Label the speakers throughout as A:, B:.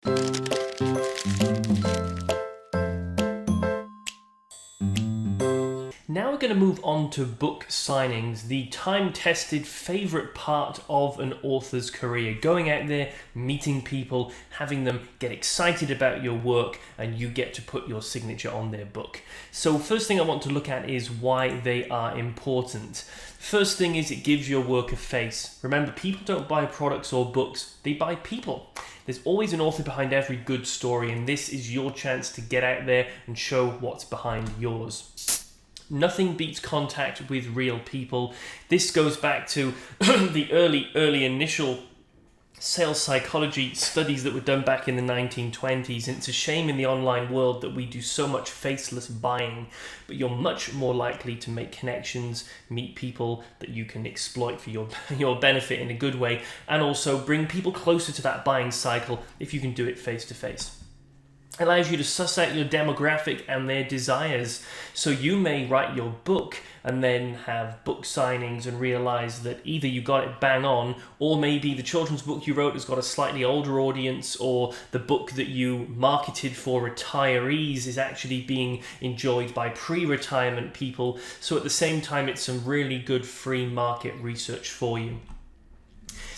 A: Now we're going to move on to book signings, the time-tested favourite part of an author's career. Going out there, meeting people, having them get excited about your work, and you get to put your signature on their book. So first thing I want to look at is why they are important. First thing is it gives your work a face. Remember, people don't buy products or books, they buy people. There's always an author behind every good story, and this is your chance to get out there and show what's behind yours. Nothing beats contact with real people. This goes back to the early initial sales psychology studies that were done back in the 1920s, and it's a shame in the online world that we do so much faceless buying, but you're much more likely to make connections, meet people that you can exploit for your benefit in a good way, and also bring people closer to that buying cycle if you can do it face to face. Allows you to suss out your demographic and their desires. So you may write your book and then have book signings and realize that either you got it bang on, or maybe the children's book you wrote has got a slightly older audience, or the book that you marketed for retirees is actually being enjoyed by pre-retirement people. So at the same time, it's some really good free market research for you.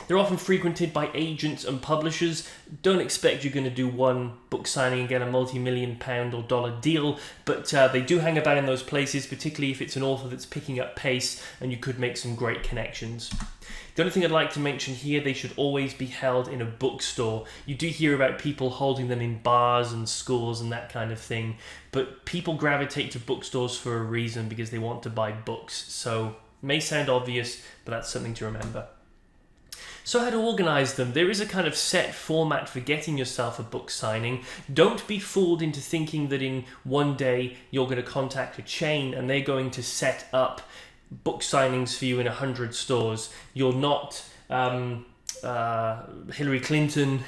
A: They're often frequented by agents and publishers. Don't expect you're going to do one book signing and get a multi-million pound or dollar deal, but they do hang about in those places, particularly if it's an author that's picking up pace, and you could make some great connections. The only thing I'd like to mention here, they should always be held in a bookstore. You do hear about people holding them in bars and schools and that kind of thing, but people gravitate to bookstores for a reason, because they want to buy books. So may sound obvious, but that's something to remember. So how to organize them? There is a kind of set format for getting yourself a book signing. Don't be fooled into thinking that in one day you're going to contact a chain and they're going to set up book signings for you in 100 stores. You're not Hillary Clinton,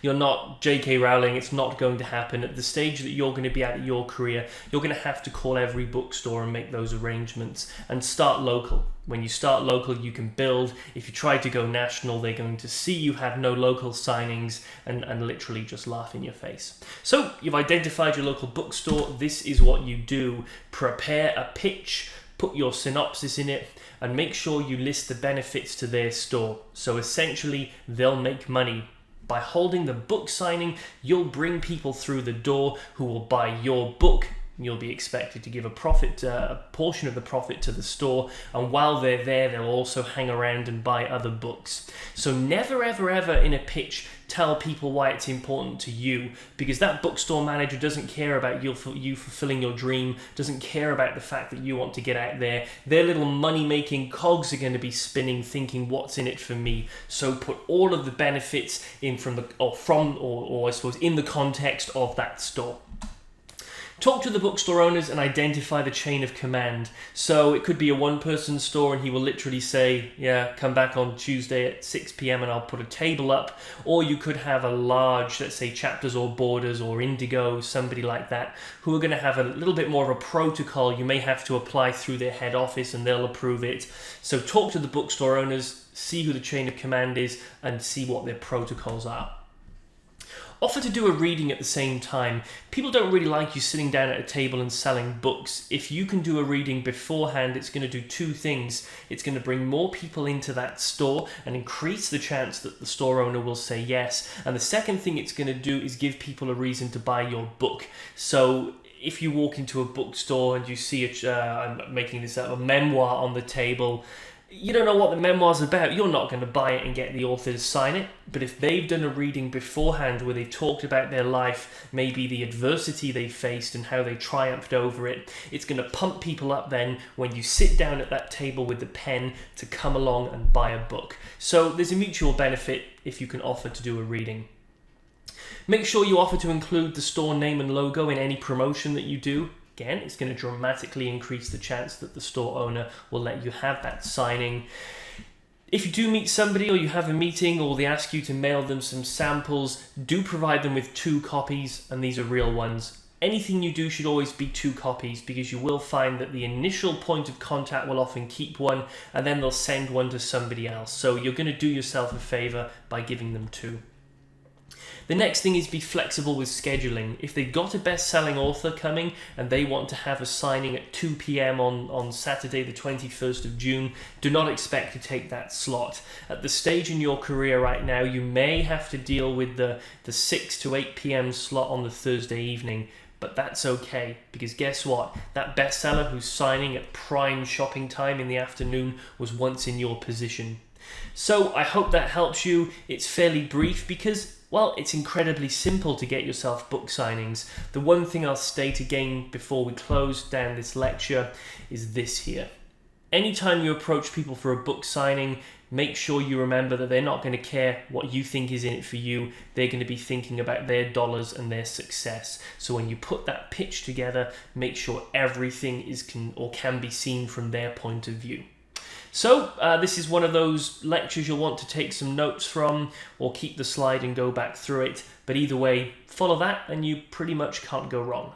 A: you're not J.K. Rowling. It's not going to happen. At the stage that you're going to be at in your career, you're going to have to call every bookstore and make those arrangements, and start local. When you start local, you can build. If you try to go national, they're going to see you have no local signings and literally just laugh in your face. So you've identified your local bookstore. This is what you do. Prepare a pitch, put your synopsis in it, and make sure you list the benefits to their store. So essentially, they'll make money. By holding the book signing, you'll bring people through the door who will buy your book. You'll be expected to give a portion of the profit to the store, and while they're there, they'll also hang around and buy other books. So never, ever, ever in a pitch tell people why it's important to you, because that bookstore manager doesn't care about you fulfilling your dream, doesn't care about the fact that you want to get out there. Their little money-making cogs are going to be spinning, thinking, what's in it for me? So put all of the benefits in in the context of that store. Talk to the bookstore owners and identify the chain of command. So it could be a one-person store and he will literally say, yeah, come back on Tuesday at 6 p.m. and I'll put a table up. Or you could have a large, let's say Chapters or Borders or Indigo, somebody like that, who are going to have a little bit more of a protocol. You may have to apply through their head office and they'll approve it. So talk to the bookstore owners, see who the chain of command is, and see what their protocols are. Offer to do a reading at the same time. People don't really like you sitting down at a table and selling books. If you can do a reading beforehand, it's going to do two things. It's going to bring more people into that store and increase the chance that the store owner will say yes. And the second thing it's going to do is give people a reason to buy your book. So if you walk into a bookstore and you see I'm making this up, a memoir on the table, you don't know what the memoir's about, you're not going to buy it and get the author to sign it. But if they've done a reading beforehand where they've talked about their life, maybe the adversity they faced and how they triumphed over it, it's going to pump people up then when you sit down at that table with the pen to come along and buy a book. So there's a mutual benefit if you can offer to do a reading. Make sure you offer to include the store name and logo in any promotion that you do. Again, it's going to dramatically increase the chance that the store owner will let you have that signing. If you do meet somebody or you have a meeting or they ask you to mail them some samples, do provide them with 2 copies, and these are real ones. Anything you do should always be 2 copies, because you will find that the initial point of contact will often keep one and then they'll send one to somebody else. So you're going to do yourself a favor by giving them 2. The next thing is be flexible with scheduling. If they've got a best-selling author coming and they want to have a signing at 2 p.m. on Saturday the 21st of June, do not expect to take that slot. At the stage in your career right now, you may have to deal with the 6 to 8 p.m. slot on the Thursday evening, but that's okay, because guess what? That bestseller who's signing at prime shopping time in the afternoon was once in your position. So I hope that helps you. It's fairly brief because, well, it's incredibly simple to get yourself book signings. The one thing I'll state again before we close down this lecture is this here. Anytime you approach people for a book signing, make sure you remember that they're not going to care what you think is in it for you. They're going to be thinking about their dollars and their success. So when you put that pitch together, make sure everything can be seen from their point of view. So this is one of those lectures you'll want to take some notes from, or keep the slide and go back through it. But either way, follow that and you pretty much can't go wrong.